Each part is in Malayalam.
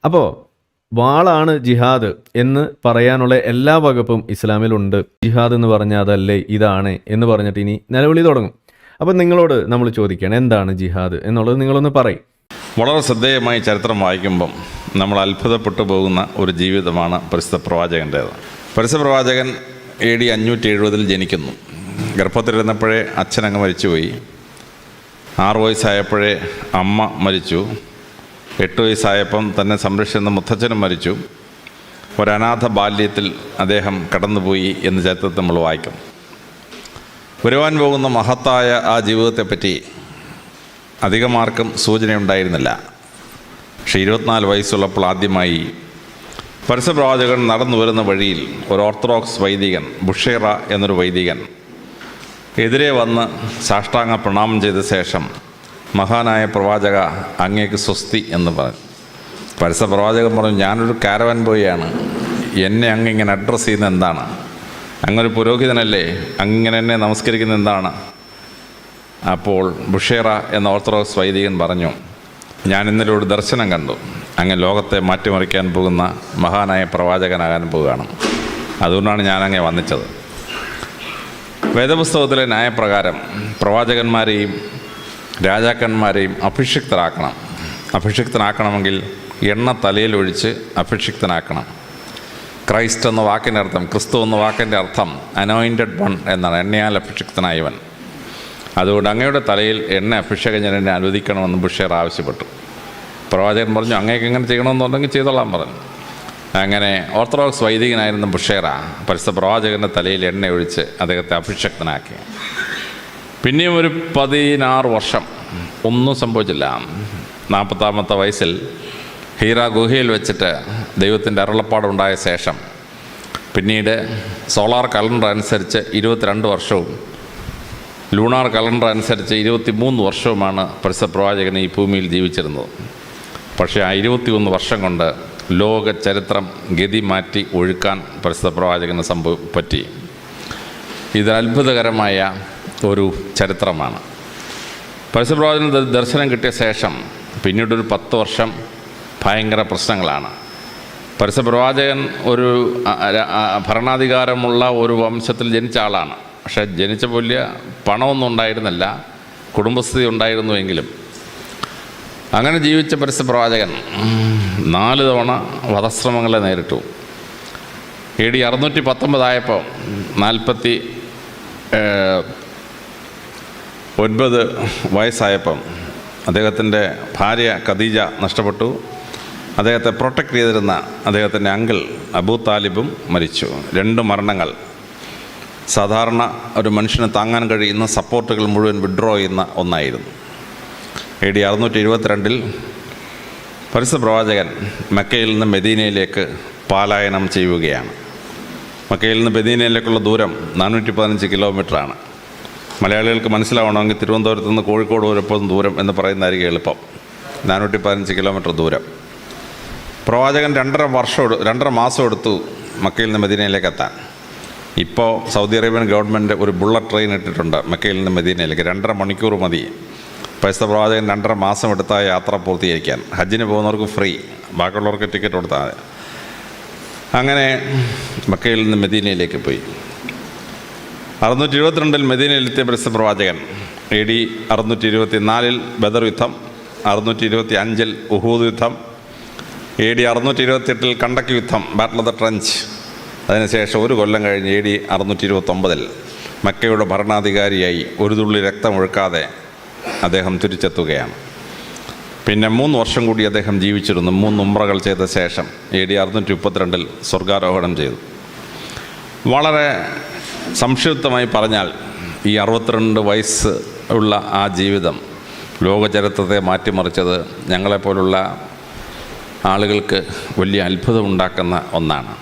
അപ്പോൾ വാളാണ് ജിഹാദ് എന്ന് പറയാനുള്ള എല്ലാ വകുപ്പും ഇസ്ലാമിലുണ്ട്. ജിഹാദ് എന്ന് പറഞ്ഞാൽ അതല്ലേ ഇതാണ് എന്ന് പറഞ്ഞിട്ട് ഇനി നിലവിളി തുടങ്ങും. അപ്പം നിങ്ങളോട് നമ്മൾ ചോദിക്കുകയാണ്, എന്താണ് ജിഹാദ് എന്നുള്ളത് നിങ്ങളൊന്ന് പറയും. വളരെ ശ്രദ്ധേയമായി ചരിത്രം വായിക്കുമ്പം നമ്മൾ അത്ഭുതപ്പെട്ടു പോകുന്ന ഒരു ജീവിതമാണ് പരിശുദ്ധ പ്രവാചകൻ്റേത്. പരിശുദ്ധ പ്രവാചകൻ AD 570 ജനിക്കുന്നു. ഗർഭത്തിലിരുന്നപ്പോഴേ അച്ഛനങ്ങ് മരിച്ചുപോയി. 6 വയസ്സായപ്പോഴേ അമ്മ മരിച്ചു. 8 വയസ്സായപ്പം തന്നെ സംരക്ഷിക്കുന്ന മുത്തച്ഛനും മരിച്ചു. ഒരനാഥ ബാല്യത്തിൽ അദ്ദേഹം കടന്നുപോയി എന്ന് ചരിത്രത്തിൽ നമ്മൾ വായിക്കും. വരുവാൻ പോകുന്ന മഹത്തായ ആ ജീവിതത്തെപ്പറ്റി അധികമാർക്കും സൂചനയുണ്ടായിരുന്നില്ല. പക്ഷേ 24 വയസ്സുള്ളപ്പോൾ ആദ്യമായി പരിശുദ്ധ പ്രവാചകൻ നടന്നു വരുന്ന വഴിയിൽ ഒരു ഓർത്തഡോക്സ് വൈദികൻ, ബുഷേറ എന്നൊരു വൈദികൻ എതിരെ വന്ന് സാഷ്ടാംഗ പ്രണാമം ചെയ്ത ശേഷം, മഹാനായ പ്രവാചക, അങ്ങേക്ക് സ്വസ്തി എന്ന് പറഞ്ഞു. പരിശുദ്ധ പ്രവാചകൻ പറഞ്ഞു, ഞാനൊരു കാരവൻ ബോയാണ്, എന്നെ അങ്ങിങ്ങനെ അഡ്രസ്സ് ചെയ്യുന്നത് എന്താണ്? അങ്ങൊരു പുരോഹിതനല്ലേ, അങ്ങനെ എന്നെ നമസ്കരിക്കുന്നത് എന്താണ്? അപ്പോൾ ബുഷേറ എന്ന ഓർത്തഡോക്സ് വൈദികൻ പറഞ്ഞു, ഞാൻ ഇന്നലെ ഒരു ദർശനം കണ്ടു, അങ്ങ് ലോകത്തെ മാറ്റിമറിക്കാൻ പോകുന്ന മഹാനായ പ്രവാചകനാകാൻ പോവുകയാണ്, അതുകൊണ്ടാണ് ഞാനങ്ങെ വന്നിച്ചത്. വേദപുസ്തകത്തിലെ ന്യായപ്രകാരം പ്രവാചകന്മാരെയും രാജാക്കന്മാരെയും അഭിഷിക്തനാക്കണമെങ്കിൽ എണ്ണ തലയിലൊഴിച്ച് അഭിഷിക്തനാക്കണം. ക്രൈസ്റ്റ് എന്ന വാക്കിൻ്റെ അർത്ഥം, ക്രിസ്തു എന്ന വാക്കിൻ്റെ അർത്ഥം അനോയിൻറ്റഡ് വൺ എന്നാണ്, എണ്ണയാൽ അഭിഷിക്തനായവൻ. അതുകൊണ്ട് അങ്ങയുടെ തലയിൽ എണ്ണ അഭിഷേകം ഞാൻ എന്നെ അനുവദിക്കണമെന്ന് ബുഷേർ ആവശ്യപ്പെട്ടു. പ്രവാചകൻ പറഞ്ഞു, അങ്ങേക്ക് എങ്ങനെ ചെയ്യണമെന്നുണ്ടെങ്കിൽ ചെയ്തോളാൻ പറഞ്ഞു. അങ്ങനെ ഓർത്തഡോക്സ് വൈദികനായിരുന്ന ബുഷേറ പരിശുദ്ധ പ്രവാചകൻ്റെ തലയിൽ എണ്ണ ഒഴിച്ച് അദ്ദേഹത്തെ അഭിഷക്തനാക്കി. പിന്നെയും ഒരു 16 വർഷം ഒന്നും സംഭവിച്ചില്ല. 40ാമത്തെ വയസ്സിൽ ഹീറ ഗുഹയിൽ വെച്ചിട്ട് ദൈവത്തിൻ്റെ അരുളപ്പാടുണ്ടായ ശേഷം പിന്നീട് സോളാർ കലണ്ടർ അനുസരിച്ച് 22 വർഷവും ലൂണാർ കലണ്ടർ അനുസരിച്ച് 23 വർഷവുമാണ് പരിശുദ്ധ പ്രവാചകൻ ഈ ഭൂമിയിൽ ജീവിച്ചിരുന്നത്. പക്ഷേ ആ 21 വർഷം കൊണ്ട് ലോക ചരിത്രം ഗതി മാറ്റി ഒഴുക്കാൻ പരിശുദ്ധ പ്രവാചകന് പറ്റി. ഇത് അത്ഭുതകരമായ ഒരു ചരിത്രമാണ്. പരിശുദ്ധ പ്രവാചകന് ദർശനം കിട്ടിയ ശേഷം പിന്നീടൊരു 10 വർഷം ഭയങ്കര പ്രശ്നങ്ങളാണ്. പരിശുദ്ധ പ്രവാചകൻ ഒരു ഭരണാധികാരമുള്ള ഒരു വംശത്തിൽ ജനിച്ച ആളാണ്. പക്ഷേ ജനിച്ച വലിയ പണമൊന്നും ഉണ്ടായിരുന്നില്ല, കുടുംബസ്ഥിതി ഉണ്ടായിരുന്നുവെങ്കിലും അങ്ങനെ ജീവിച്ച പരിശുദ്ധ പ്രവാചകൻ 4 തവണ വധശ്രമങ്ങളെ നേരിട്ടു. AD 619 49 വയസ്സായപ്പം അദ്ദേഹത്തിൻ്റെ ഭാര്യ ഖദീജ നഷ്ടപ്പെട്ടു. അദ്ദേഹത്തെ പ്രൊട്ടക്റ്റ് ചെയ്തിരുന്ന അദ്ദേഹത്തിൻ്റെ അങ്കിൾ അബൂ താലിബും മരിച്ചു. 2 മരണങ്ങൾ സാധാരണ ഒരു മനുഷ്യന് താങ്ങാൻ കഴിയുന്ന സപ്പോർട്ടുകൾ മുഴുവൻ വിഡ്രോ ചെയ്യുന്ന ഒന്നായിരുന്നു. AD 672 പരിശുദ്ധ പ്രവാചകൻ മക്കയിൽ നിന്ന് മെദീനയിലേക്ക് പലായനം ചെയ്യുകയാണ്. മക്കയിൽ നിന്ന് മെദീനയിലേക്കുള്ള ദൂരം 415 കിലോമീറ്ററാണ്. മലയാളികൾക്ക് മനസ്സിലാവണമെങ്കിൽ തിരുവനന്തപുരത്ത് നിന്ന് കോഴിക്കോട് വരെപ്പോഴും ദൂരം എന്ന് പറയുന്നതായിരിക്കും എളുപ്പം. 415 കിലോമീറ്റർ ദൂരം. പ്രവാചകൻ 2.5 മാസം എടുത്തു മക്കയിൽ നിന്ന് മെദീനയിലേക്ക് എത്താൻ. ഇപ്പോൾ സൗദി അറേബ്യൻ ഗവൺമെൻറ് ഒരു ബുള്ളറ്റ് ട്രെയിൻ ഇട്ടിട്ടുണ്ട് മക്കയിൽ നിന്ന് മെദീനയിലേക്ക്. 2.5 മണിക്കൂർ മതി പരിശുദ്ധ പ്രവാചകൻ 2.5 മാസം എടുത്ത യാത്ര പൂർത്തീകരിക്കാൻ. ഹജ്ജിന് പോകുന്നവർക്ക് ഫ്രീ, ബാക്കിയുള്ളവർക്ക് ടിക്കറ്റ് കൊടുത്താൽ മതി. അങ്ങനെ മക്കയിൽ നിന്ന് മെദീനയിലേക്ക് പോയി. 622 മെദീനയിലെത്തിയ പരിശുദ്ധ പ്രവാചകൻ AD 624 ബദർ യുദ്ധം, 625 ഉഹൂദ് യുദ്ധം, AD 628 കണ്ടക്ക് യുദ്ധം, ബാറ്റിൽ ഓഫ് ദ ട്രഞ്ച്. അതിനുശേഷം 1 കൊല്ലം കഴിഞ്ഞ് AD 629 മക്കയുടെ ഭരണാധികാരിയായി ഒരു തുള്ളി രക്തമൊഴുക്കാതെ അദ്ദേഹം തിരിച്ചെത്തുകയാണ്. പിന്നെ 3 വർഷം കൂടി അദ്ദേഹം ജീവിച്ചിരുന്നു. 3 ഉംറകൾ ചെയ്ത ശേഷം AD 632 സ്വർഗാരോഹണം ചെയ്തു. വളരെ സംക്ഷിപ്തമായി പറഞ്ഞാൽ ഈ 62 വയസ്സ് ഉള്ള ആ ജീവിതം ലോകചരിത്രത്തെ മാറ്റിമറിച്ചത് ഞങ്ങളെപ്പോലുള്ള ആളുകൾക്ക് വലിയ അത്ഭുതമുണ്ടാക്കുന്ന ഒന്നാണ്.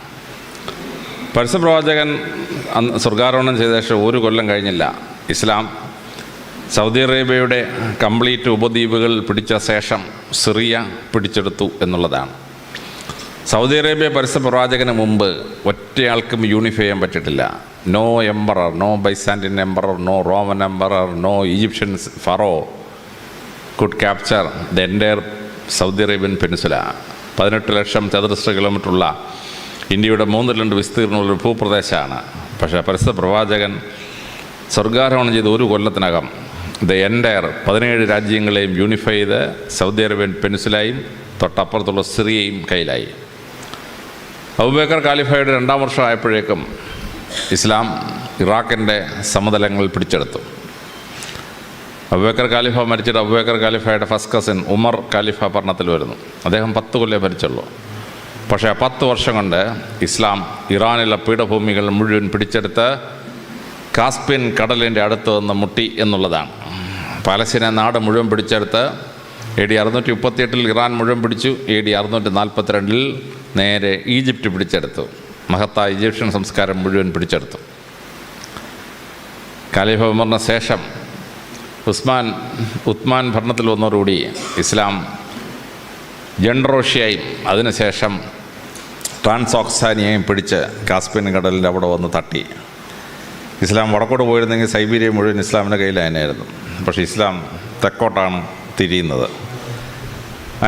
പരിശുദ്ധ പ്രവാചകൻ സ്വർഗാരോഹണം ചെയ്ത ശേഷം 1 കൊല്ലം കഴിഞ്ഞില്ല ഇസ്ലാം സൗദി അറേബ്യയുടെ കംപ്ലീറ്റ് ഉപദ്വീപുകൾ പിടിച്ച ശേഷം സിറിയ പിടിച്ചെടുത്തു എന്നുള്ളതാണ്. സൗദി അറേബ്യ പരിശുദ്ധ പ്രവാചകന് മുമ്പ് ഒറ്റയാൾക്കും യൂണിഫൈ ചെയ്യാൻ പറ്റിയിട്ടില്ല. No emperor, no Byzantine emperor, no Roman emperor, no Egyptian pharaoh could capture the entire Saudi Arabian peninsula. 18 ലക്ഷം ചതുരശ്ര കിലോമീറ്ററുള്ള ഇന്ത്യയുടെ 3/2 വിസ്തീർണമുള്ളൊരു ഭൂപ്രദേശമാണ്. പക്ഷേ പരിശുദ്ധ പ്രവാചകൻ സ്വർഗാരോഹണം ചെയ്ത് ഒരു കൊല്ലത്തിനകം ദ എൻറ്റയർ 17 രാജ്യങ്ങളെയും യൂണിഫൈ ചെയ്ത് സൗദി അറേബ്യൻ പെനിൻസുലയും തൊട്ടപ്പുറത്തുള്ള സിറിയയും കയ്യിലായി. അബൂബക്കർ ഖലീഫയുടെ 2ാം വർഷം ആയപ്പോഴേക്കും ഇസ്ലാം ഇറാഖിൻ്റെ സമതലങ്ങൾ പിടിച്ചെടുത്തു. അബൂബക്കർ ഖലീഫ മരിച്ചിട്ട് അബൂബക്കർ ഖലീഫയുടെ ഫസ്റ്റ് കസിൻ ഉമർ ഖലീഫ ഭരണത്തിൽ വരുന്നു. അദ്ദേഹം 10 കൊല്ലം ഭരിച്ചുള്ളൂ. പക്ഷേ 10 വർഷം കൊണ്ട് ഇസ്ലാം ഇറാനിലെ പീഠഭൂമികൾ മുഴുവൻ പിടിച്ചെടുത്ത് കാസ്പിയൻ കടലിൻ്റെ അടുത്ത് വന്ന് മുട്ടി എന്നുള്ളതാണ്. പാലസ്തീന നാട് മുഴുവൻ പിടിച്ചെടുത്ത് AD 638 ഇറാൻ മുഴുവൻ പിടിച്ചു. AD 642 നേരെ ഈജിപ്റ്റ് പിടിച്ചെടുത്തു. മഹത്തായ ഈജിപ്ഷ്യൻ സംസ്കാരം മുഴുവൻ പിടിച്ചെടുത്തു. ഖലീഫ ഉമറിന് ശേഷം ഉസ്മാൻ ഭരണത്തിൽ വന്നതോടുകൂടി ഇസ്ലാം ജൻറോഷ്യയും അതിനുശേഷം ട്രാൻസോക്സാനിയയും പിടിച്ച് കാസ്പിയൻ കടലിൻ്റെ അവിടെ വന്ന് തട്ടി. ഇസ്ലാം വടക്കോട്ട് പോയിരുന്നെങ്കിൽ സൈബീരിയ മുഴുവൻ ഇസ്ലാമിൻ്റെ കയ്യിലായിരുന്നു. പക്ഷേ ഇസ്ലാം തെക്കോട്ടാണ് തിരിയുന്നത്.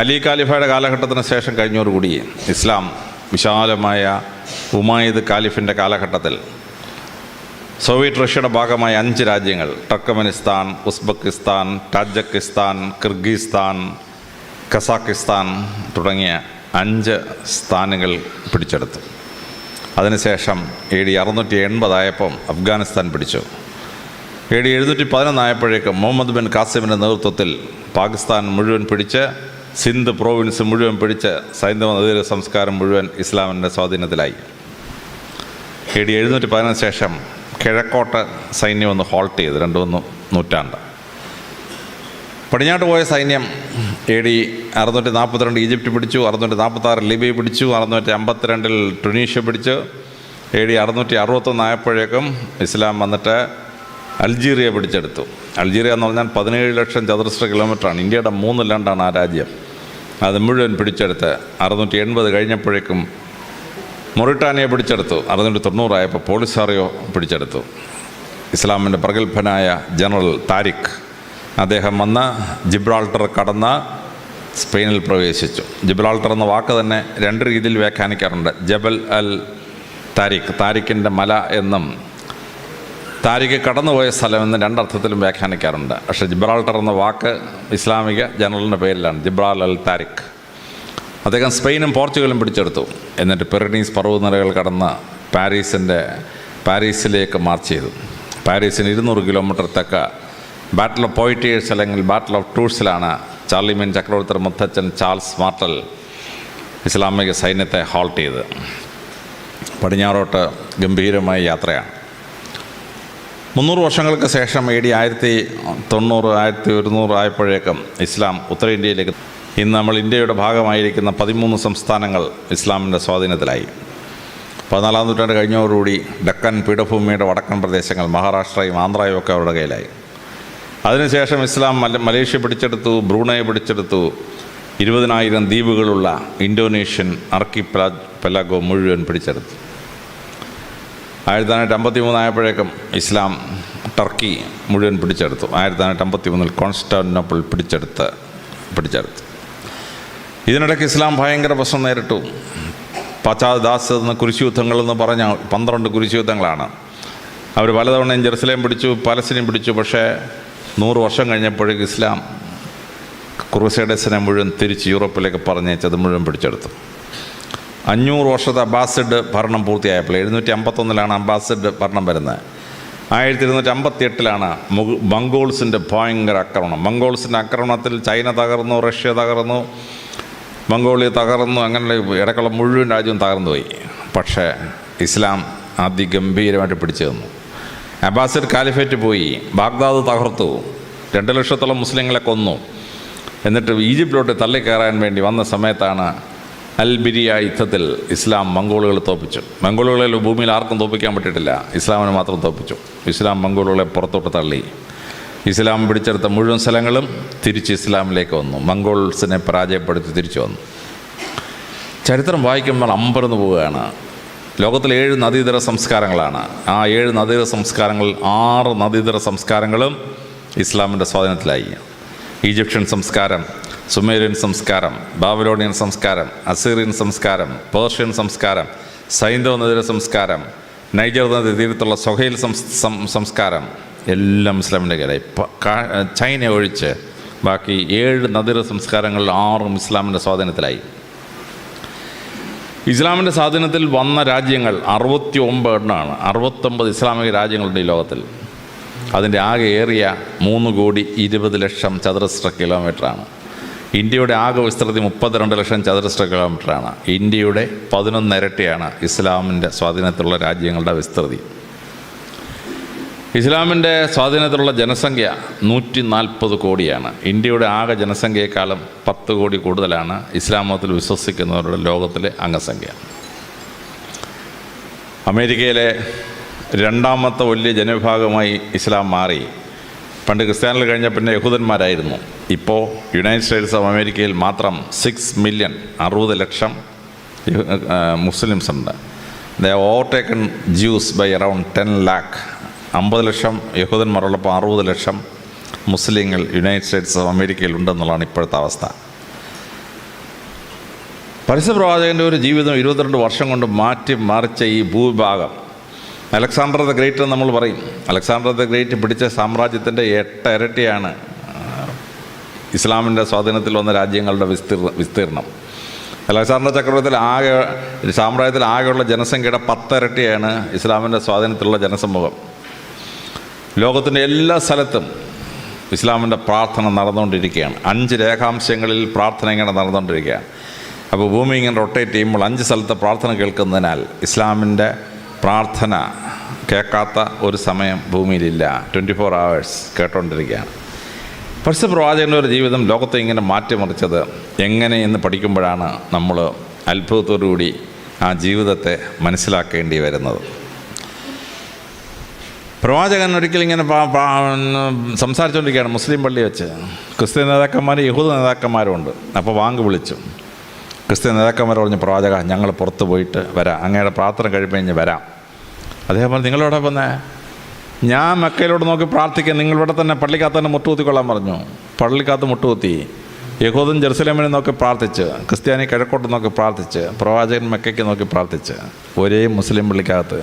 അലി ഖലീഫയുടെ കാലഘട്ടത്തിന് ശേഷം കഴിഞ്ഞോടുകൂടി ഇസ്ലാം വിശാലമായ ഉമായിദ് ഖാലിഫിൻ്റെ കാലഘട്ടത്തിൽ സോവിയറ്റ് റഷ്യയുടെ ഭാഗമായ 5 രാജ്യങ്ങൾ ടർക്കമെനിസ്ഥാൻ, ഉസ്ബെക്കിസ്ഥാൻ, ടാജിക്കിസ്ഥാൻ, കിർഗിസ്ഥാൻ, കസാക്കിസ്ഥാൻ തുടങ്ങിയ 5 സ്ഥാനങ്ങൾ പിടിച്ചെടുത്തു. അതിനുശേഷം AD 680 ആയപ്പം അഫ്ഗാനിസ്ഥാൻ പിടിച്ചു. AD 711 ആയപ്പോഴേക്കും മുഹമ്മദ് ബിൻ ഖാസിമിൻ്റെ നേതൃത്വത്തിൽ പാകിസ്ഥാൻ മുഴുവൻ പിടിച്ച് സിന്ധ് പ്രോവിൻസ് മുഴുവൻ പിടിച്ച് സൈന്ധവ നദീര സംസ്കാരം മുഴുവൻ ഇസ്ലാമിൻ്റെ സ്വാധീനത്തിലായി. AD 711 ശേഷം കിഴക്കോട്ട് സൈന്യം ഒന്ന് ഹോൾട്ട് ചെയ്ത് 2 നൂറ്റാണ്ട്. പടിഞ്ഞാട്ട് പോയ സൈന്യം AD 642 ഈജിപ്റ്റ് പിടിച്ചു, 646 ലിബിയ പിടിച്ചു, 652 ടുണീഷ്യ പിടിച്ചു. AD 661 ആയപ്പോഴേക്കും ഇസ്ലാം വന്നിട്ട് അൾജീരിയ പിടിച്ചെടുത്തു. അൾജീരിയ എന്ന് പറഞ്ഞാൽ 17 ലക്ഷം ചതുരശ്ര കിലോമീറ്ററാണ്. ഇന്ത്യയുടെ 3/2 ആ രാജ്യം. അത് മുഴുവൻ പിടിച്ചെടുത്ത് 680 കഴിഞ്ഞപ്പോഴേക്കും മൊറിട്ടാനിയ പിടിച്ചെടുത്തു. 690 ആയപ്പോൾ പോളിസാറിയോ പിടിച്ചെടുത്തു. ഇസ്ലാമിൻ്റെ പ്രഗത്ഭനായ ജനറൽ താരിഖ് അദ്ദേഹം വന്ന് ജിബ്രാൾട്ടർ കടന്ന് സ്പെയിനിൽ പ്രവേശിച്ചു. ജിബ്രാൾട്ടർ എന്ന വാക്ക് തന്നെ 2 രീതിയിൽ വ്യാഖ്യാനിക്കാറുണ്ട്. ജബൽ അൽ താരിഖ്, താരിഖിൻ്റെ മല എന്നും താരിഖ് കടന്നുപോയ സ്ഥലം എന്ന് 2 അർത്ഥത്തിലും വ്യാഖ്യാനിക്കാറുണ്ട്. പക്ഷേ ജിബ്രാൾട്ടർ എന്ന വാക്ക് ഇസ്ലാമിക ജനറലിൻ്റെ പേരിലാണ്, ജിബ്രാൽ അൽ താരിഖ്. അദ്ദേഹം സ്പെയിനും പോർച്ചുഗലും പിടിച്ചെടുത്തു. എന്നിട്ട് പിറനീസ് പർവ്വതനിരകൾ കടന്ന് പാരീസിലേക്ക് മാർച്ച് ചെയ്തു. പാരീസിന് 200 കിലോമീറ്റർ തെക്ക് ബാറ്റിൽ ഓഫ് പോയിറ്റിയേഴ്സ് അല്ലെങ്കിൽ ബാറ്റിൽ ഓഫ് ടൂഴ്സിലാണ് ചാർലിമീൻ ചക്രവർത്തി മുത്തച്ഛൻ ചാൾസ് മാർട്ടൽ ഇസ്ലാമിക സൈന്യത്തെ ഹോൾട്ട് ചെയ്ത്. പടിഞ്ഞാറോട്ട് ഗംഭീരമായ യാത്രയാണ്. 300 വർഷങ്ങൾക്ക് ശേഷം AD 1090 1100 ആയപ്പോഴേക്കും ഇസ്ലാം ഉത്തരേന്ത്യയിലേക്ക്. ഇന്ന് നമ്മൾ ഇന്ത്യയുടെ ഭാഗമായിരിക്കുന്ന 13 സംസ്ഥാനങ്ങൾ ഇസ്ലാമിൻ്റെ സ്വാധീനത്തിലായി. 14-ാം നൂറ്റാണ്ട് കഴിഞ്ഞതോടുകൂടി ഡക്കൻ പീഠഭൂമിയുടെ വടക്കൻ പ്രദേശങ്ങൾ മഹാരാഷ്ട്രയും ആന്ധ്രയും ഒക്കെ അവരുടെ കയ്യിലായി. അതിനുശേഷം ഇസ്ലാം മലേഷ്യ പിടിച്ചെടുത്തു, ബ്രൂണൈ പിടിച്ചെടുത്തു. 20,000 ദ്വീപുകളുള്ള ഇന്തോനേഷ്യൻ പെലാഗോ മുഴുവൻ പിടിച്ചെടുത്തു. 1953 ആയപ്പോഴേക്കും ഇസ്ലാം ടർക്കി മുഴുവൻ പിടിച്ചെടുത്തു. 1953 കോൺസ്റ്റാന്റിനോപ്പിൾ പിടിച്ചെടുത്ത്. ഇതിനിടയ്ക്ക് ഇസ്ലാം ഭയങ്കര പ്രശ്നം നേരിട്ടു. പാശ്ചാത്യദാസ് എന്ന കുരിശുയുദ്ധങ്ങളെന്ന് പറഞ്ഞ 12 കുരിശുയുദ്ധങ്ങളാണ്. അവർ പലതവണയും ജെറുസലേം പിടിച്ചു, പാലസ്തീൻ പിടിച്ചു. പക്ഷേ 100 വർഷം കഴിഞ്ഞപ്പോഴേക്കും ഇസ്ലാം ക്രൂസൈഡേഴ്സിനെ മുഴുവൻ തിരിച്ച് യൂറോപ്പിലേക്ക് പറഞ്ഞേച്ചത് മുഴുവൻ പിടിച്ചെടുത്തു. 500 വർഷത്തെ അബ്ബാസിഡ് ഭരണം പൂർത്തിയായപ്പോൾ 751 അബ്ബാസിഡ് ഭരണം വരുന്നത്. 1258 മംഗോൾസിൻ്റെ ഭയങ്കര ആക്രമണം. മംഗോൾസിൻ്റെ ആക്രമണത്തിൽ ചൈന തകർന്നു, റഷ്യ തകർന്നു, മംഗോളിയ തകർന്നു. അങ്ങനെ ഇടയ്ക്കുള്ള മുഴുവൻ രാജ്യവും തകർന്നുപോയി. പക്ഷേ ഇസ്ലാം അതിഗംഭീരമായിട്ട് പിടിച്ചു തന്നു. അബ്ബാസിഡ് കാലിഫേറ്റ് പോയി, ബാഗ്ദാദ് തകർത്തു, 2 ലക്ഷത്തോളം മുസ്ലിങ്ങളെ കൊന്നു. എന്നിട്ട് ഈജിപ്തിലോട്ട് തള്ളിക്കയറാൻ വേണ്ടി വന്ന സമയത്താണ് അൽബിരിയ യുദ്ധത്തിൽ ഇസ്ലാം മംഗോളുകളെ തോൽപ്പിച്ചു. മംഗോളുകളെ ഭൂമിയിൽ ആർക്കും തോൽപ്പിക്കാൻ പറ്റിയിട്ടില്ല, ഇസ്ലാമിനെ മാത്രം തോൽപ്പിച്ചു. ഇസ്ലാം മംഗോളുകളെ പുറത്തോട്ട് തള്ളി. ഇസ്ലാം പിടിച്ചെടുത്ത മുഴുവൻ സ്ഥലങ്ങളും തിരിച്ച് ഇസ്ലാമിലേക്ക് വന്നു. മംഗോൾസിനെ പരാജയപ്പെടുത്തി തിരിച്ചു വന്നു. ചരിത്രം വായിക്കുമ്പോൾ അമ്പരന്ന് പോവുകയാണ്. ലോകത്തിൽ 7 നദീതര സംസ്കാരങ്ങളാണ്. ആ 7 നദീതര സംസ്കാരങ്ങൾ 6 നദീതര സംസ്കാരങ്ങളും ഇസ്ലാമിൻ്റെ സ്വാധീനത്തിലായി. ഈജിപ്ഷ്യൻ സംസ്കാരം സുമേരിയൻ സംസ്കാരം, ബാബിലോണിയൻ സംസ്കാരം, അസീറിയൻ സംസ്കാരം, പേർഷ്യൻ സംസ്കാരം, സൈന്ധവ നദീര സംസ്കാരം, നൈജർ നദി തീരത്തുള്ള സൊഹൈൽ സംസ്കാരം എല്ലാം ഇസ്ലാമിൻ്റെ കയ്യിലായി. ചൈന ഒഴിച്ച് ബാക്കി 7 നദീര സംസ്കാരങ്ങളിൽ 6 ഇസ്ലാമിൻ്റെ സ്വാധീനത്തിലായി. ഇസ്ലാമിൻ്റെ സ്വാധീനത്തിൽ വന്ന രാജ്യങ്ങൾ 69 എണ്ണമാണ്. 69 ഇസ്ലാമിക രാജ്യങ്ങളുണ്ട് ഈ ലോകത്തിൽ. അതിൻ്റെ ആകെ ഏറിയ 3,20,00,000 ചതുരശ്ര കിലോമീറ്ററാണ്. ഇന്ത്യയുടെ ആകെ വിസ്തൃതി 32 ലക്ഷം ചതുരശ്ര കിലോമീറ്ററാണ്. ഇന്ത്യയുടെ 11 ഇരട്ടിയാണ് ഇസ്ലാമിൻ്റെ സ്വാധീനത്തിലുള്ള രാജ്യങ്ങളുടെ വിസ്തൃതി. ഇസ്ലാമിൻ്റെ സ്വാധീനത്തിലുള്ള ജനസംഖ്യ 140 കോടിയാണ്. ഇന്ത്യയുടെ ആകെ ജനസംഖ്യയെക്കാളും 10 കോടി കൂടുതലാണ് ഇസ്ലാം മതത്തിൽ വിശ്വസിക്കുന്നവരുടെ ലോകത്തിലെ അംഗസംഖ്യ. അമേരിക്കയിലെ 2ാമത്തെ വലിയ ജനവിഭാഗമായി ഇസ്ലാം മാറി. പണ്ട് ക്രിസ്ത്യാനികൾ കഴിഞ്ഞ പിന്നെ യഹൂദന്മാരായിരുന്നു. ഇപ്പോൾ യുണൈറ്റഡ് സ്റ്റേറ്റ്സ് ഓഫ് അമേരിക്കയിൽ മാത്രം 6 മില്യൺ 60 ലക്ഷം മുസ്ലിംസ് ഉണ്ട്. They overtaken Jews by around 10 lakh. 50 ലക്ഷം യഹൂദന്മാരുള്ളപ്പോൾ 60 ലക്ഷം മുസ്ലിങ്ങൾ യുണൈറ്റഡ് സ്റ്റേറ്റ്സ് ഓഫ് അമേരിക്കയിൽ ഉണ്ടെന്നുള്ളതാണ് ഇപ്പോഴത്തെ അവസ്ഥ. പരസ്യപ്രവാചകൻ്റെ ഒരു ജീവിതം 22 വർഷം കൊണ്ട് മറിച്ച ഈ ഭൂവിഭാഗം അലക്സാണ്ടർ ദ ഗ്രേറ്റ് എന്ന് നമ്മൾ പറയും. അലക്സാണ്ടർ ദ ഗ്രേറ്റ് പിടിച്ച സാമ്രാജ്യത്തിൻ്റെ 8 ഇരട്ടിയാണ് ഇസ്ലാമിൻ്റെ സ്വാധീനത്തിൽ വന്ന രാജ്യങ്ങളുടെ വിസ്തീർണം. അലക്സാണ്ടർ ചക്രവർത്തിയിൽ സാമ്രാജ്യത്തിൽ ആകെയുള്ള ജനസംഖ്യയുടെ 10 ഇരട്ടിയാണ് ഇസ്ലാമിൻ്റെ സ്വാധീനത്തിലുള്ള ജനസമൂഹം. ലോകത്തിൻ്റെ എല്ലാ സ്ഥലത്തും ഇസ്ലാമിൻ്റെ പ്രാർത്ഥന നടന്നുകൊണ്ടിരിക്കുകയാണ്. 5 രേഖാംശങ്ങളിൽ പ്രാർത്ഥന ഇങ്ങനെ നടന്നുകൊണ്ടിരിക്കുകയാണ്. അപ്പോൾ ഭൂമി ഇങ്ങനെ റൊട്ടേറ്റ് ചെയ്യുമ്പോൾ 5 സ്ഥലത്ത് പ്രാർത്ഥന കേൾക്കുന്നതിനാൽ ഇസ്ലാമിൻ്റെ പ്രാർത്ഥന കേൾക്കാത്ത ഒരു സമയം ഭൂമിയിലില്ല. 24 hours കേട്ടുകൊണ്ടിരിക്കുകയാണ്. പരസ്യപ്രവാചകൻ്റെ ഒരു ജീവിതം ലോകത്തെ ഇങ്ങനെ മാറ്റിമറിച്ചത് എങ്ങനെയെന്ന് പഠിക്കുമ്പോഴാണ് നമ്മൾ അത്ഭുതത്തോടുകൂടി ആ ജീവിതത്തെ മനസ്സിലാക്കേണ്ടി വരുന്നത്. പ്രവാചകൻ ഒരിക്കലും ഇങ്ങനെ സംസാരിച്ചുകൊണ്ടിരിക്കുകയാണ് മുസ്ലിം പള്ളി വെച്ച്. ക്രിസ്ത്യൻ നേതാക്കന്മാരും യഹൂദ നേതാക്കന്മാരും ഉണ്ട്. അപ്പോൾ വാങ്ക് വിളിച്ചു. ക്രിസ്ത്യൻ നേതാക്കന്മാർ പറഞ്ഞു, പ്രവാചക ഞങ്ങൾ പുറത്ത് പോയിട്ട് വരാം, അങ്ങയുടെ പ്രാർത്ഥന കഴിയുമ്പോൾ വരാം. അദ്ദേഹം പറഞ്ഞു, നിങ്ങളോടെ വന്നേ? ഞാൻ മക്കയിലോട്ട് നോക്കി പ്രാർത്ഥിക്കാം, നിങ്ങളിവിടെ തന്നെ പള്ളിക്കകത്ത് തന്നെ മുട്ടുകുത്തിക്കൊള്ളാൻ പറഞ്ഞു. പള്ളിക്കകത്ത് മുട്ടുകുത്തി. യഹൂദൻ ജെറുസലേമിനെ നോക്കി പ്രാർത്ഥിച്ച്, ക്രിസ്ത്യാനി കിഴക്കോട്ട് നോക്കി പ്രാർത്ഥിച്ച്, പ്രവാചകൻ മക്കയ്ക്ക് നോക്കി പ്രാർത്ഥിച്ച്, ഒരേ മുസ്ലിം പള്ളിക്കകത്ത്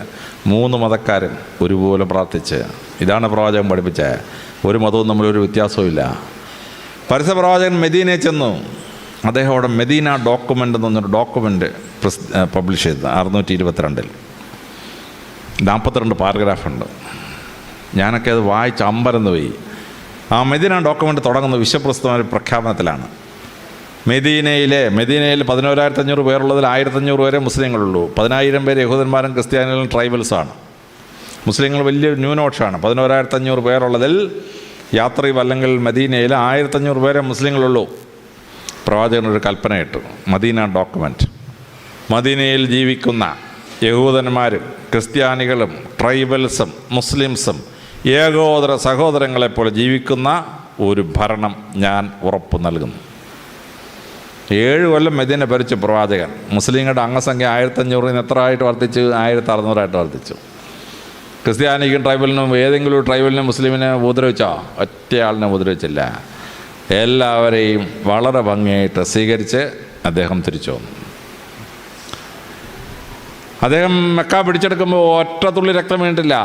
3 മതക്കാരും ഒരുപോലെ പ്രാർത്ഥിച്ച്. ഇതാണ് പ്രവാചകൻ പഠിപ്പിച്ചത്. ഒരു മതവും തമ്മിലൊരു വ്യത്യാസവും ഇല്ല. പരസ്യപ്രവാചകൻ മെദീനയിൽ ചെന്നു. അദ്ദേഹം അവിടെ മെദീന ഡോക്യുമെൻ്റ് എന്നൊരു ഡോക്യുമെൻ്റ് പബ്ലിഷ് ചെയ്തത് 622. 42 പാരഗ്രാഫുണ്ട്. ഞാനൊക്കെ അത് വായിച്ച് അമ്പരന്ന് പോയി. ആ മെദീന ഡോക്യുമെൻ്റ് തുടങ്ങുന്ന വിശ്വപ്രസിദ്ധമായ പ്രഖ്യാപനത്തിലാണ്. മെദീനയിൽ 11,500 പേരുള്ളതിൽ 1,500 പേരെ മുസ്ലിങ്ങളുള്ളൂ. 10,000 പേര് യഹൂദന്മാരും ക്രിസ്ത്യാനികളും ട്രൈബൽസാണ്. മുസ്ലിങ്ങൾ വലിയ ന്യൂനപക്ഷമാണ്. 11,500 പേരുള്ളതിൽ യാത്രീബ് അല്ലെങ്കിൽ മദീനയിൽ 1,500 പേരെ മുസ്ലിങ്ങളുള്ളൂ. പ്രവാചകനൊരു കൽപ്പന ഇട്ടു. Medina document. മദീനയിൽ ജീവിക്കുന്ന യഹൂദന്മാരും ക്രിസ്ത്യാനികളും ട്രൈബൽസും മുസ്ലിംസും ഏകോദര സഹോദരങ്ങളെപ്പോലെ ജീവിക്കുന്ന ഒരു ഭരണം ഞാൻ ഉറപ്പു നൽകുന്നു. 7 കൊല്ലം മദീന ഭരിച്ച പ്രവാചകൻ. മുസ്ലിങ്ങളുടെ അംഗസംഖ്യ 1,500 എത്ര ആയിട്ട് വർദ്ധിച്ചു? 1,600 വർദ്ധിച്ചു. ക്രിസ്ത്യാനിക്കും ട്രൈബലിനും ഏതെങ്കിലും ഒരു ട്രൈബലിനും മുസ്ലിമിനെ ഉപദ്രവിച്ചോ? ഒറ്റയാളിനെ ഉപദ്രവിച്ചില്ല. എല്ലാവരെയും വളരെ ഭംഗിയായിട്ട് സ്വീകരിച്ച് അദ്ദേഹം തിരിച്ചു വന്നു. അദ്ദേഹം മെക്ക പിടിച്ചെടുക്കുമ്പോൾ ഒറ്റ തുള്ളി രക്തം വീണിട്ടില്ല.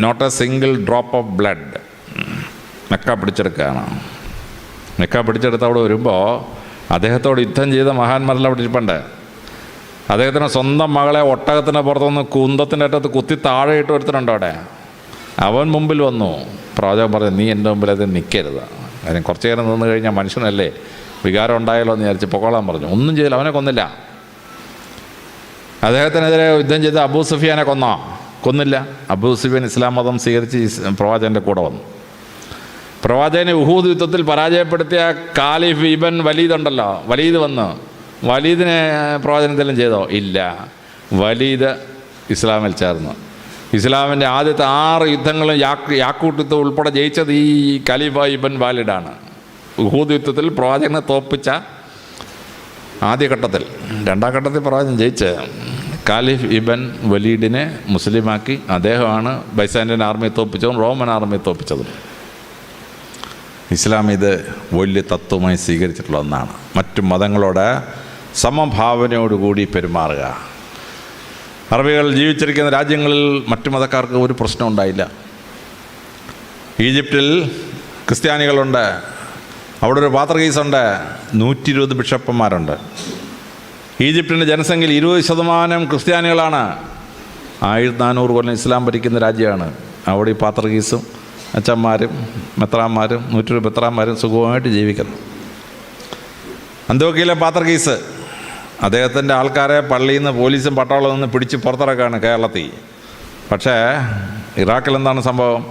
Not a single drop of blood. Mecca പിടിച്ചെടുക്കുകയാണ്. മെക്ക പിടിച്ചെടുത്ത് അവിടെ വരുമ്പോൾ അദ്ദേഹത്തോട് യുദ്ധം ചെയ്ത മഹാന്മാരെല്ലാം അവിടെ ഇരിപ്പുണ്ട്. അദ്ദേഹത്തിന് സ്വന്തം മകളെ ഒട്ടകത്തിൻ്റെ പുറത്തുനിന്ന് കുന്തത്തിൻ്റെ അറ്റത്ത് കുത്തി താഴെ ഇട്ട് എടുത്തിട്ടുണ്ട് അവിടെ. അവൻ മുമ്പിൽ വന്നു. പ്രവാചകൻ പറഞ്ഞു, നീ എൻ്റെ മുമ്പിൽ അത് നിൽക്കരുത്. കാര്യം കുറച്ച് നേരം നിന്ന് കഴിഞ്ഞാൽ മനുഷ്യനല്ലേ, വികാരം ഉണ്ടായാലോ എന്ന് വിചാരിച്ച് പൊക്കോളാൻ പറഞ്ഞു. ഒന്നും ചെയ്തില്ല, അവനെ കൊന്നില്ല. അദ്ദേഹത്തിനെതിരെ യുദ്ധം ചെയ്ത് അബൂ സുഫിയാനെ കൊന്നില്ല. അബൂ സുഫിയാൻ ഇസ്ലാം മതം സ്വീകരിച്ച് പ്രവാചകൻ്റെ കൂടെ വന്നു. പ്രവാചകനെ ഉഹൂദ് യുദ്ധത്തിൽ പരാജയപ്പെടുത്തിയ ഖാലിഫ് ഇബൻ വലീദ് ഉണ്ടല്ലോ, വലീദ് വന്ന് വലീദിനെ പ്രവാചകനെന്തെങ്കിലും ചെയ്തോ? ഇല്ല. വലീദ് ഇസ്ലാമിൽ ചേർന്നു. ഇസ്ലാമിൻ്റെ ആദ്യത്തെ 6 യുദ്ധങ്ങളും യാക്കൂട്ട് യുദ്ധം ഉൾപ്പെടെ ജയിച്ചത് ഈ ഖലീഫ ഇബൻ വാലിദാണ്. ഉഹൂദ് യുദ്ധത്തിൽ പ്രവാചകനെ തോൽപ്പിച്ച ആദ്യഘട്ടത്തിൽ. 2ാം ഘട്ടത്തിൽ പ്രവാചകൻ ജയിച്ച് ഖാലിഫ് ഇബൻ വലീദിനെ മുസ്ലിമാക്കി. അദ്ദേഹമാണ് ബൈസാൻഡിയൻ ആർമിയെ തോൽപ്പിച്ചതും റോമൻ ആർമിയെ തോൽപ്പിച്ചതും. ഇസ്ലാം ഇത് വലിയ തത്വമായി സ്വീകരിച്ചിട്ടുള്ള ഒന്നാണ്. മറ്റു മതങ്ങളോട് സമഭാവനയോടുകൂടി പെരുമാറുക. അറബികൾ ജീവിച്ചിരിക്കുന്ന രാജ്യങ്ങളിൽ മറ്റു മതക്കാർക്ക് ഒരു പ്രശ്നം ഉണ്ടായില്ല. ഈജിപ്തിൽ ക്രിസ്ത്യാനികളുണ്ട്, അവിടെ ഒരു പാത്രീസുണ്ട്, 120 ബിഷപ്പന്മാരുണ്ട്. ഈജിപ്തിൻ്റെ ജനസംഖ്യയിൽ 20% ക്രിസ്ത്യാനികളാണ്. 1400 കൊല്ലം ഇസ്ലാം ഭരിക്കുന്ന രാജ്യമാണ്. അവിടെ ഈ പാത്രീസും അച്ഛന്മാരും മെത്രാന്മാരും 120 മെത്രാന്മാരും സുഖമായിട്ട് ജീവിക്കുന്നു. അന്തോക്കിയിലെ പാത്രീസ് അദ്ദേഹത്തിൻ്റെ ആൾക്കാരെ പള്ളിയിൽ നിന്ന് പോലീസും പട്ടാളവും നിന്ന് പിടിച്ച് പുറത്തിറക്കാണ് കേരളത്തിൽ. പക്ഷേ ഇറാഖിൽ എന്താണ് സംഭവം?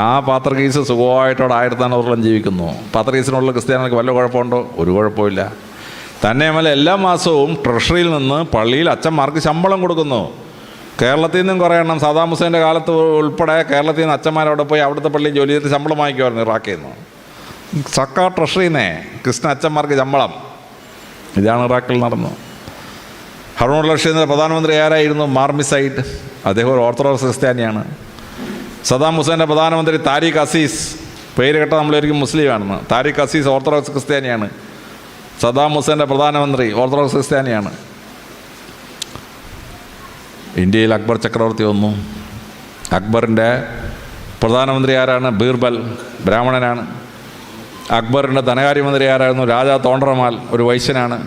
ആ പാത്രീസ് സുഖമായിട്ടവിടെ 1400 ജീവിക്കുന്നു. പാത്രീസിനുള്ള ക്രിസ്ത്യാനികൾക്ക് വല്ല കുഴപ്പമുണ്ടോ? ഒരു കുഴപ്പമില്ല. തന്നെയുമല്ല എല്ലാ മാസവും ട്രഷറിയിൽ നിന്ന് പള്ളിയിൽ അച്ഛന്മാർക്ക് ശമ്പളം കൊടുക്കുന്നു. കേരളത്തിൽ നിന്നും കുറേ എണ്ണം സദാം ഹുസൈൻ്റെ കാലത്ത് ഉൾപ്പെടെ കേരളത്തിൽ നിന്ന് അച്ഛന്മാരവിടെ പോയി അവിടുത്തെ പള്ളിയിൽ ജോലി ചെയ്ത് ശമ്പളം വാങ്ങിക്കുമായിരുന്നു ഇറാഖിൽ നിന്ന്. സർക്കാർ ട്രഷറിന്നേ ക്രിസ്ത്യൻ അച്ഛന്മാർക്ക് ശമ്പളം. ഇതാണ് ഇറാഖിൽ നടന്നത്. ഹറൂൺ റഷീദിൻ്റെ പ്രധാനമന്ത്രി ആരായിരുന്നു? മാർമിസൈഡ്. അദ്ദേഹം ഒരു ഓർത്തഡോക്സ് ക്രിസ്ത്യാനിയാണ്. സദാം ഹുസൈൻ്റെ പ്രധാനമന്ത്രി താരിഖ് അസീസ്, പേര് കേട്ട നമ്മളൊരിക്കും മുസ്ലിമാണെന്ന്. താരിഖ് അസീസ് ഓർത്തഡോക്സ് ക്രിസ്ത്യാനിയാണ്. സദാം ഹുസൈൻ്റെ പ്രധാനമന്ത്രി ഓർത്തഡോക്സ് ക്രിസ്ത്യാനിയാണ്. ഇന്ത്യയിൽ അക്ബർ ചക്രവർത്തി വന്നു. അക്ബറിൻ്റെ പ്രധാനമന്ത്രി ആരാണ്? ബീർബൽ, ബ്രാഹ്മണനാണ്. അക്ബറിൻ്റെ ധനകാര്യമന്ത്രി ആരായിരുന്നു? രാജാ തോണ്ടർമാൽ, ഒരു വൈശ്യനാണ്.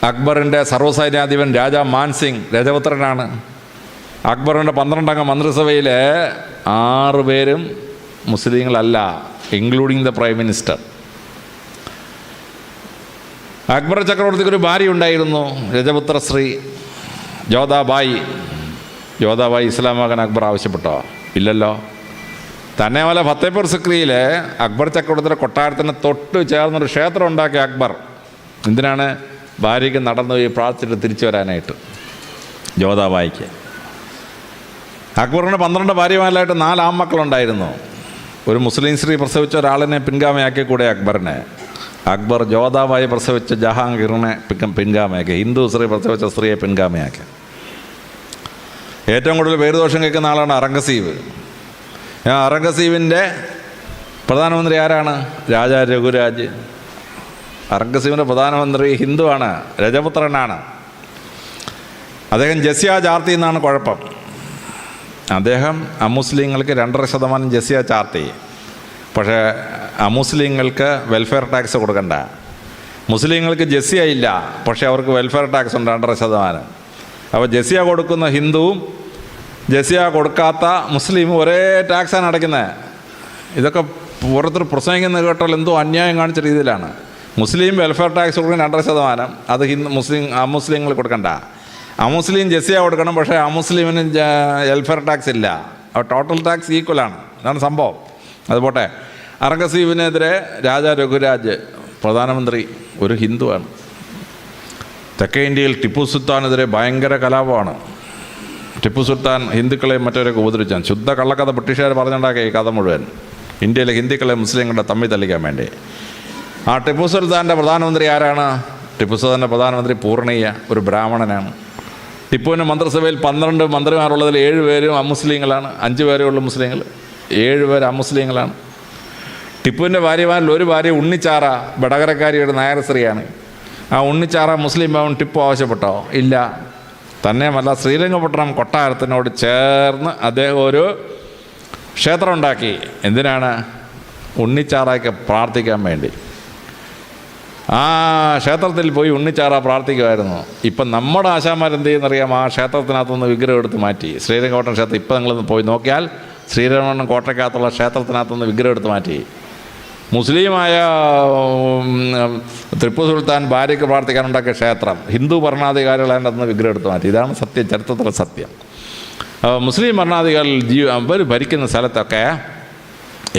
അക്ബറിൻ്റെ സർവ്വസൈന്യാധിപൻ രാജാ മാൻസിംഗ്, രജപുത്രനാണ്. അക്ബറിൻ്റെ 12 അംഗ മന്ത്രിസഭയിലെ 6 പേരും മുസ്ലിങ്ങളല്ല, including the prime minister. Akbar ചക്രവർത്തിക്ക് ഒരു ഭാര്യ ഉണ്ടായിരുന്നു, രജപുത്ര ശ്രീ ജോധാബായി. ജോധാബായി ഇസ്ലാമാകാൻ അക്ബർ ആവശ്യപ്പെട്ടോ? ഇല്ലല്ലോ. തന്നെ പോലെ ഫത്തേപൂർ സിക്രിയിലെ അക്ബർ ചക്രവർത്തിയുടെ കൊട്ടാരത്തിന് തൊട്ട് ചേർന്നൊരു ക്ഷേത്രം ഉണ്ടാക്കിയ അക്ബർ എന്തിനാണ്? ഭാര്യയ്ക്ക് നടന്നു പോയി പ്രാർത്ഥിച്ചിട്ട് തിരിച്ചു വരാനായിട്ട്. ജോധാബായിക്ക് അക്ബറിന് 12 ഭാര്യമാരിലായിട്ട് 4 ആൺമക്കളുണ്ടായിരുന്നു. ഒരു മുസ്ലിം സ്ത്രീ പ്രസവിച്ച ഒരാളിനെ പിൻഗാമയാക്കി കൂടെ അക്ബറിനെ. അക്ബർ ജോധാബായി പ്രസവിച്ച ജഹാംഗീറിനെ പിൻഗാമയാക്കി, ഹിന്ദു സ്ത്രീ പ്രസവിച്ച സ്ത്രീയെ പിൻഗാമയാക്കി. ഏറ്റവും കൂടുതൽ പേരുദോഷം കേൾക്കുന്ന ആളാണ് ഔറംഗസീബ്. ഔറംഗസീബിൻ്റെ പ്രധാനമന്ത്രി ആരാണ്? രാജാ രഘുരാജ്. ഔറംഗസീബിൻ്റെ പ്രധാനമന്ത്രി ഹിന്ദുവാണ്, രജപുത്രനാണ്. അദ്ദേഹം ജസിയ ചാർത്തി എന്നാണ് കുഴപ്പം. അദ്ദേഹം അമുസ്ലിങ്ങൾക്ക് 2.5% ജസിയ ചാർത്തി. പക്ഷേ അമുസ്ലിങ്ങൾക്ക് വെൽഫെയർ ടാക്സ് കൊടുക്കണ്ട. മുസ്ലിങ്ങൾക്ക് ജസിയ ഇല്ല, പക്ഷേ അവർക്ക് വെൽഫെയർ ടാക്സ് ഉണ്ട് 2.5%. അപ്പോൾ ജസിയ കൊടുക്കുന്ന ഹിന്ദുവും ജസിയ കൊടുക്കാത്ത മുസ്ലിമും ഒരേ ടാക്സാണ് അടയ്ക്കുന്നത്. ഇതൊക്കെ ഓരോരുത്തർ പ്രസംഗിക്കുന്നത് കേട്ടാൽ എന്തോ അന്യായം കാണിച്ച രീതിയിലാണ്. മുസ്ലിം വെൽഫെയർ ടാക്സ് കൊടുക്കുന്ന 2.5%, അത് അമുസ്ലിങ്ങൾ കൊടുക്കണ്ട. അമുസ്ലിം ജസിയ കൊടുക്കണം, പക്ഷേ അമുസ്ലിമിന് വെൽഫെയർ ടാക്സ് ഇല്ല. അപ്പോൾ ടോട്ടൽ ടാക്സ് ഈക്വലാണ്. ഇതാണ് സംഭവം. അതുപോട്ടെ, ഔറംഗസീബിനെതിരെ രാജാ രഘുരാജ് പ്രധാനമന്ത്രി ഒരു ഹിന്ദുവാണ്. തെക്കേ ഇന്ത്യയിൽ ടിപ്പു സുൽത്താനെതിരെ ഭയങ്കര കലാപമാണ്. ടിപ്പു സുൽത്താൻ ഹിന്ദുക്കളെ മറ്റവരൊക്കെ ഉപദ്രവിച്ചാണ്. ശുദ്ധ കള്ളക്കഥ ബ്രിട്ടീഷുകാർ പറഞ്ഞുണ്ടാക്കിയ ഈ കഥ മുഴുവൻ ഇന്ത്യയിലെ ഹിന്ദുക്കളെ മുസ്ലിങ്ങളുടെ തമ്മിൽ തല്ലിക്കാൻ വേണ്ടി. ആ ടിപ്പു സുൽത്താൻ്റെ പ്രധാനമന്ത്രി ആരാണ്? ടിപ്പു സുൽത്താൻ്റെ പ്രധാനമന്ത്രി പൂർണിയ, ഒരു ബ്രാഹ്മണനാണ്. ടിപ്പുവിൻ്റെ മന്ത്രിസഭയിൽ 12 മന്ത്രിമാരുള്ളതിൽ 7 പേരും അമുസ്ലിങ്ങളാണ്. 5 പേരേ ഉള്ളൂ മുസ്ലിങ്ങൾ, 7 പേര് അമുസ്ലിങ്ങളാണ്. ടിപ്പുവിൻ്റെ ഭാര്യമാരിൽ ഒരു ഭാര്യ ഉണ്ണിച്ചാറ, വടകരക്കാരിയുടെ നായർ സ്ത്രീയാണ്. ആ ഉണ്ണിച്ചാറ മുസ്ലിം ഭവൻ ടിപ്പു ആവശ്യപ്പെട്ടോ? ഇല്ല. തന്നെയുമല്ല, ശ്രീരംഗപട്ടണം കൊട്ടാരത്തിനോട് ചേർന്ന് അദ്ദേഹം ഒരു ക്ഷേത്രം ഉണ്ടാക്കി. എന്തിനാണ്? ഉണ്ണിച്ചാറയ്ക്ക് പ്രാർത്ഥിക്കാൻ വേണ്ടി. ആ ക്ഷേത്രത്തിൽ പോയി ഉണ്ണിച്ചാറ പ്രാർത്ഥിക്കുമായിരുന്നു. ഇപ്പം നമ്മുടെ ആശാന്മാരെന്ത് ചെയ്യുന്നറിയാം? ആ ക്ഷേത്രത്തിനകത്തുനിന്ന് വിഗ്രഹം എടുത്ത് മാറ്റി. ശ്രീരംഗപട്ടണം ക്ഷേത്രം ഇപ്പം നിങ്ങളൊന്ന് പോയി നോക്കിയാൽ ശ്രീരംഗപട്ടണം കോട്ടയ്ക്കകത്തുള്ള ക്ഷേത്രത്തിനകത്തുനിന്ന് വിഗ്രഹം എടുത്ത് മാറ്റി. മുസ്ലിമായ ടിപ്പു സുൽത്താൻ ഭാര്യയ്ക്ക് പ്രാർത്ഥിക്കാനുണ്ടാക്കിയ ക്ഷേത്രം ഹിന്ദു ഭരണാധികാരികൾ അതിൻ്റെ അന്ന് വിഗ്രഹം എടുത്ത് മാറ്റി. ഇതാണ് സത്യം, ചരിത്രത്തിലെ സത്യം. മുസ്ലിം ഭരണാധികാരികൾ അവർ ഭരിക്കുന്ന സ്ഥലത്തൊക്കെ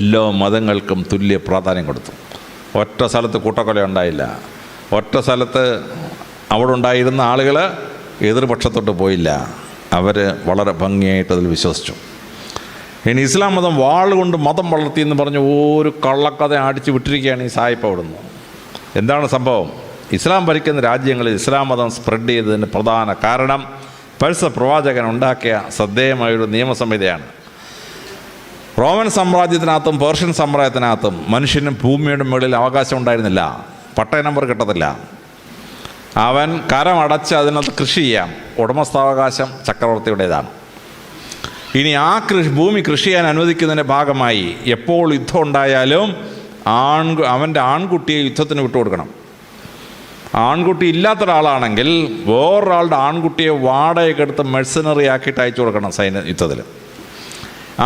എല്ലാ മതങ്ങൾക്കും തുല്യ പ്രാധാന്യം കൊടുത്തു. ഒറ്റ സ്ഥലത്ത് കൂട്ടക്കൊല ഉണ്ടായില്ല. ഒറ്റ സ്ഥലത്ത് അവിടെ ഉണ്ടായിരുന്ന ആളുകൾ എതിർപക്ഷത്തോട്ട് പോയില്ല. അവർ വളരെ ഭംഗിയായിട്ട് അതിൽ വിശ്വസിച്ചു. ഇനി ഇസ്ലാം മതം വാളുകൊണ്ട് മതം വളർത്തി എന്ന് പറഞ്ഞ് ഒരു കള്ളക്കഥ അടിച്ചു വിട്ടിരിക്കുകയാണ് ഈ സായിപ്പ് അവിടുന്ന്. എന്താണ് സംഭവം? ഇസ്ലാം ഭരിക്കുന്ന രാജ്യങ്ങളിൽ ഇസ്ലാം മതം സ്പ്രെഡ് ചെയ്തതിന് പ്രധാന കാരണം പർസ്യ പ്രവാചകൻ ഉണ്ടാക്കിയ ശ്രദ്ധേയമായൊരു നിയമസംഹിതയാണ്. റോമൻ സാമ്രാജ്യത്തിനകത്തും പേർഷ്യൻ സാമ്രാജ്യത്തിനകത്തും മനുഷ്യനും ഭൂമിയുടെ മുകളിൽ അവകാശം ഉണ്ടായിരുന്നില്ല. പട്ടയ നമ്പർ കിട്ടത്തില്ല. അവൻ കരമടച്ച് അതിനകത്ത് കൃഷി ചെയ്യാം. ഉടമസ്ഥാവകാശം ചക്രവർത്തിയുടേതാണ്. ഇനി ആ ഭൂമി കൃഷി ചെയ്യാൻ അനുവദിക്കുന്നതിൻ്റെ ഭാഗമായി എപ്പോൾ യുദ്ധം ഉണ്ടായാലും അവൻ്റെ ആൺകുട്ടിയെ യുദ്ധത്തിന് വിട്ടുകൊടുക്കണം. ആൺകുട്ടി ഇല്ലാത്ത ഒരാളാണെങ്കിൽ വേറൊരാളുടെ ആൺകുട്ടിയെ വാടകയ്ക്ക് എടുത്ത് മെഴ്സണറി ആക്കിയിട്ട് അയച്ചു കൊടുക്കണം യുദ്ധത്തിൽ.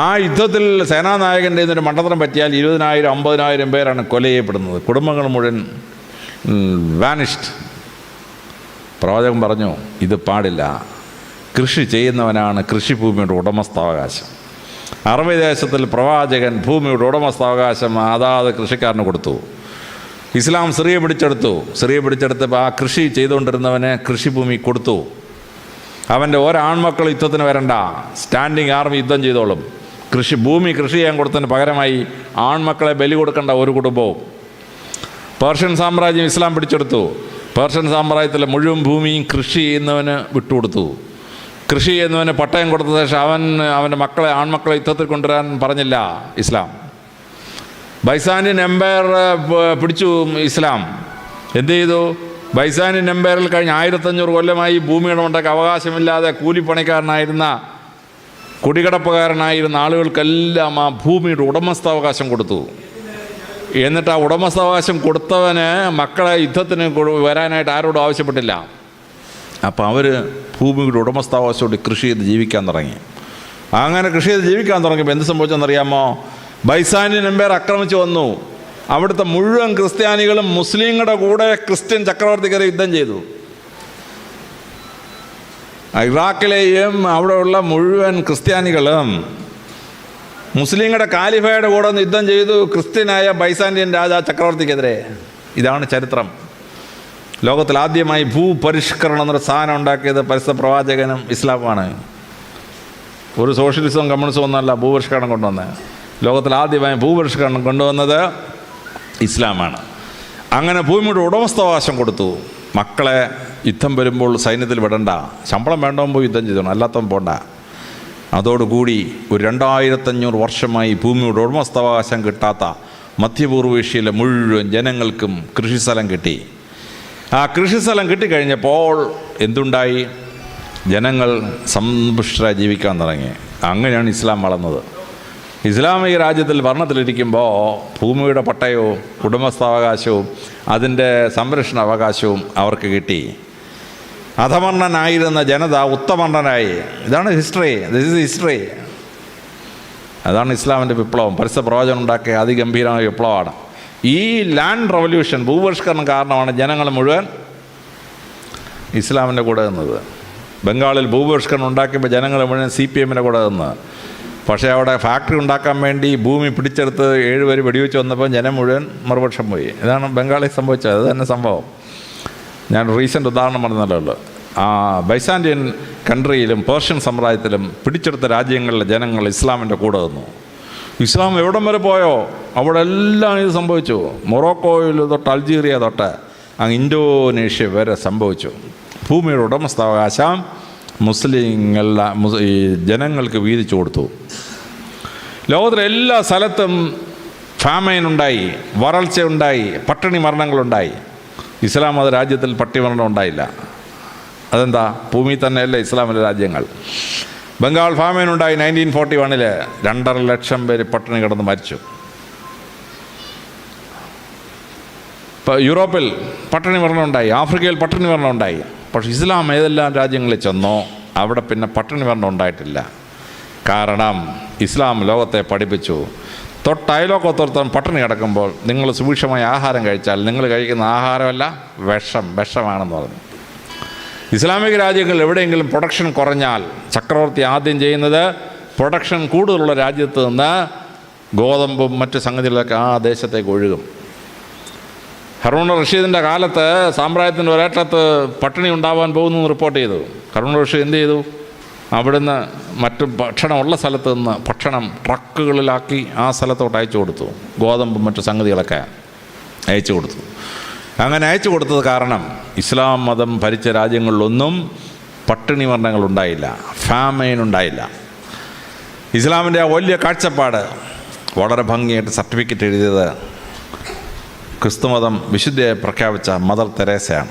ആ യുദ്ധത്തിൽ സേനാനായകൻ്റെ ഇതിൻ്റെ മണ്ടത്തരം പറ്റിയാൽ 20,000 50,000 പേരാണ് കൊല ചെയ്യപ്പെടുന്നത്. കുടുംബങ്ങൾ മുഴുവൻ വാനിഷ്ഡ്. പ്രവാചകൻ പറഞ്ഞു, ഇത് പാടില്ല. കൃഷി ചെയ്യുന്നവനാണ് കൃഷിഭൂമിയുടെ ഉടമസ്ഥാവകാശം. അറബി ദേശത്തിൽ പ്രവാചകൻ ഭൂമിയുടെ ഉടമസ്ഥാവകാശം അതാത് കൃഷിക്കാരന് കൊടുത്തു. ഇസ്ലാം സ്ത്രീയെ പിടിച്ചെടുത്തപ്പോൾ ആ കൃഷി ചെയ്തുകൊണ്ടിരുന്നവന് കൃഷിഭൂമി കൊടുത്തു. അവൻ്റെ ഒരാൺമക്കൾ യുദ്ധത്തിന് വരണ്ട, സ്റ്റാൻഡിങ് ആർമി യുദ്ധം ചെയ്തോളും. ഭൂമി കൃഷി ചെയ്യാൻ കൊടുത്തതിന് പകരമായി ആൺമക്കളെ ബലി കൊടുക്കേണ്ട ഒരു കുടുംബവും. പേർഷ്യൻ സാമ്രാജ്യം ഇസ്ലാം പിടിച്ചെടുത്തു. പേർഷ്യൻ സാമ്രാജ്യത്തിലെ മുഴുവൻ ഭൂമിയും കൃഷി ചെയ്യുന്നവന് വിട്ടുകൊടുത്തു. കൃഷി ചെയ്യുന്നവന് പട്ടയം കൊടുത്ത ശേഷം അവൻ്റെ ആൺമക്കളെ യുദ്ധത്തിൽ കൊണ്ടുവരാൻ പറഞ്ഞില്ല ഇസ്ലാം. ബൈസാനിയൻ എംപയർ പിടിച്ചു ഇസ്ലാം. എന്ത് ചെയ്തു? ബൈസാനിയൻ എംപയറിൽ കഴിഞ്ഞ 1500 കൊല്ലമായി ഭൂമിയുടെ ഉണ്ടാക്കി അവകാശമില്ലാതെ കൂലിപ്പണിക്കാരനായിരുന്ന കുടികിടപ്പുകാരനായിരുന്ന ആളുകൾക്കെല്ലാം ആ ഭൂമിയുടെ ഉടമസ്ഥാവകാശം കൊടുത്തു. എന്നിട്ട് ആ ഉടമസ്ഥാവകാശം കൊടുത്തവന് മക്കളെ യുദ്ധത്തിന് വരാനായിട്ട് ആരോടും ആവശ്യപ്പെട്ടില്ല. അപ്പോൾ അവർ ഭൂമിയുടെ ഉടമസ്ഥാവകാശത്തോടെ കൃഷി ചെയ്ത് ജീവിക്കാൻ തുടങ്ങി. അങ്ങനെ കൃഷി ചെയ്ത് ജീവിക്കാൻ തുടങ്ങിയപ്പോൾ എന്ത് സംഭവിച്ചെന്നറിയാമോ? ബൈസാനിയൻ എംപയർ ആക്രമിച്ചു വന്നു. അവിടുത്തെ മുഴുവൻ ക്രിസ്ത്യാനികളും മുസ്ലിങ്ങളുടെ കൂടെ ക്രിസ്ത്യൻ ചക്രവർത്തിക്കെതിരെ യുദ്ധം ചെയ്തു. ഇറാഖിലെയും അവിടെയുള്ള മുഴുവൻ ക്രിസ്ത്യാനികളും മുസ്ലിങ്ങളുടെ കാലിഫയുടെ കൂടെ യുദ്ധം ചെയ്തു ക്രിസ്ത്യനായ ബൈസാന്റിയൻ ചക്രവർത്തിക്കെതിരെ. ഇതാണ് ചരിത്രം. ലോകത്തിൽ ആദ്യമായി ഭൂപരിഷ്കരണം എന്നൊരു സാധനം ഉണ്ടാക്കിയത് പരിശുദ്ധ പ്രവാചകനും ഇസ്ലാമാണ്. ഒരു സോഷ്യലിസവും കമ്മ്യൂണിസവും ഒന്നല്ല ഭൂപരിഷ്കരണം കൊണ്ടുവന്നത്. ലോകത്തിൽ ആദ്യമായി ഭൂപരിഷ്കരണം കൊണ്ടുവന്നത് ഇസ്ലാമാണ്. അങ്ങനെ ഭൂമിയുടെ ഉടമസ്ഥാവകാശം കൊടുത്തു. മക്കളെ യുദ്ധം വരുമ്പോൾ സൈന്യത്തിൽ വിടണ്ട, ശമ്പളം വേണ്ടവൻ പോയി യുദ്ധം ചെയ്തോണം, അല്ലാത്തവൻ പോണ്ട. അതോടുകൂടി ഒരു 2500 വർഷമായി ഭൂമിയുടെ ഉടമസ്ഥാവകാശം കിട്ടാത്ത മധ്യപൂർവേഷ്യയിലെ മുഴുവൻ ജനങ്ങൾക്കും കൃഷിസ്ഥലം കിട്ടി. ആ കൃഷിസ്ഥലം കിട്ടിക്കഴിഞ്ഞപ്പോൾ എന്തുണ്ടായി? ജനങ്ങൾ സമ്പുഷ്ടരായി ജീവിക്കാൻ തുടങ്ങി. അങ്ങനെയാണ് ഇസ്ലാം വളർന്നത്. ഇസ്ലാമിക രാജ്യത്തിൽ ഭരണത്തിലിരിക്കുമ്പോൾ ഭൂമിയുടെ പട്ടയവും ഉടമസ്ഥാവകാശവും അതിൻ്റെ സംരക്ഷണ അവകാശവും അവർക്ക് കിട്ടി. അധമർണനായിരുന്ന ജനത ഉത്തമർണനായി. ഇതാണ് ഹിസ്റ്ററി. This is history. അതാണ് ഇസ്ലാമിൻ്റെ വിപ്ലവം. പരിശുദ്ധ പ്രവചനം ഉണ്ടാക്കിയ അതിഗംഭീരമായ വിപ്ലവമാണ്. ഈ ലാൻഡ് റവല്യൂഷൻ, ഭൂപരിഷ്കരണം കാരണമാണ് ജനങ്ങൾ മുഴുവൻ ഇസ്ലാമിൻ്റെ കൂടെ നിന്നത്. ബംഗാളിൽ ഭൂപരിഷ്കരണം ഉണ്ടാക്കിയപ്പോൾ ജനങ്ങൾ മുഴുവൻ CPM-ൻ്റെ കൂടെ നിന്ന്. പക്ഷേ അവിടെ ഫാക്ടറി ഉണ്ടാക്കാൻ വേണ്ടി ഭൂമി പിടിച്ചെടുത്ത് 7 പേര് വെടിവെച്ച് വന്നപ്പോൾ ജനം മുഴുവൻ മറുപക്ഷം പോയി. ഇതാണ് ബംഗാളിൽ സംഭവിച്ചത്. അത് തന്നെ സംഭവം. ഞാൻ റീസെൻ്റ് ഉദാഹരണം പറഞ്ഞല്ലോ. ആ ബൈസാന്റിയൻ കൺട്രിയിലും പേർഷ്യൻ സാമ്രാജ്യത്തിലും പിടിച്ചെടുത്ത രാജ്യങ്ങളിലെ ജനങ്ങൾ ഇസ്ലാമിൻ്റെ കൂടെ നിന്നു. ഇസ്ലാം എവിടം വരെ പോയോ അവിടെ എല്ലാം ഇത് സംഭവിച്ചു. മൊറോക്കോയിൽ തൊട്ട് അൾജീരിയ തൊട്ട് അങ്ങ് ഇന്തോനേഷ്യ വരെ സംഭവിച്ചു. ഭൂമിയുടെ ഉടമസ്ഥാവകാശം മുസ്ലിങ്ങളുടെ ഈ ജനങ്ങൾക്ക് വീതിച്ചു കൊടുത്തു. ലോകത്തിലെ എല്ലാ സ്ഥലത്തും ഫാമൈൻ ഉണ്ടായി, വരൾച്ച ഉണ്ടായി, പട്ടിണി മരണങ്ങളുണ്ടായി. ഇസ്ലാം മത രാജ്യത്തിൽ പട്ടിണി മരണം ഉണ്ടായില്ല. അതെന്താ? ഭൂമി തന്നെയല്ലേ ഇസ്ലാമിലെ രാജ്യങ്ങൾ. ബംഗാൾ ഫാമൈൻ ഉണ്ടായി 1941. 2.5 ലക്ഷം പേര് പട്ടിണി കിടന്ന് മരിച്ചു. ഇപ്പോൾ യൂറോപ്പിൽ പട്ടിണി മരണം ഉണ്ടായി, ആഫ്രിക്കയിൽ പട്ടിണി മരണം ഉണ്ടായി. പക്ഷേ ഇസ്ലാം ഏതെല്ലാം രാജ്യങ്ങളിൽ ചെന്നോ അവിടെ പിന്നെ പട്ടിണി മരണം ഉണ്ടായിട്ടില്ല. കാരണം ഇസ്ലാം ലോകത്തെ പഠിപ്പിച്ചു. തൊട്ടയലോക്കത്തോർത്തം പട്ടിണി കിടക്കുമ്പോൾ നിങ്ങൾ സുഭിക്ഷമായ ആഹാരം കഴിച്ചാൽ നിങ്ങൾ കഴിക്കുന്ന ആഹാരമല്ല വിഷമാണെന്ന് പറഞ്ഞു. ഇസ്ലാമിക രാജ്യങ്ങളിൽ എവിടെയെങ്കിലും പ്രൊഡക്ഷൻ കുറഞ്ഞാൽ ചക്രവർത്തി ആദ്യം ചെയ്യുന്നത് പ്രൊഡക്ഷൻ കൂടുതലുള്ള രാജ്യത്ത് നിന്ന് ഗോതമ്പും മറ്റ് സംഗതികളൊക്കെ ആ ദേശത്തേക്ക് ഒഴുകും. ഹറൂൺ റഷീദിൻ്റെ കാലത്ത് സാമ്രാജ്യത്തിൻ്റെ ഒരേറ്റത്ത് പട്ടിണി ഉണ്ടാവാൻ പോകുന്നു റിപ്പോർട്ട് ചെയ്തു. ഹറൂൺ റഷീദ് എന്ത് ചെയ്തു? അവിടുന്ന് മറ്റു ഭക്ഷണമുള്ള സ്ഥലത്ത് നിന്ന് ഭക്ഷണം ട്രക്കുകളിലാക്കി ആ സ്ഥലത്തോട്ട് അയച്ചു കൊടുത്തു. ഗോതമ്പും മറ്റു സംഗതികളൊക്കെ അയച്ചു കൊടുത്തു. അങ്ങനെ അയച്ചു കൊടുത്തത് കാരണം ഇസ്ലാം മതം ഭരിച്ച രാജ്യങ്ങളിലൊന്നും പട്ടിണി മരണങ്ങളുണ്ടായില്ല, ഫാമൈൻ ഉണ്ടായില്ല. ഇസ്ലാമിൻ്റെ ആ വലിയ കാഴ്ചപ്പാട് വളരെ ഭംഗിയായിട്ട് സർട്ടിഫിക്കറ്റ് എഴുതിയത് ക്രിസ്തുമതം വിശുദ്ധയെ പ്രഖ്യാപിച്ച മദർ തെരേസയാണ്.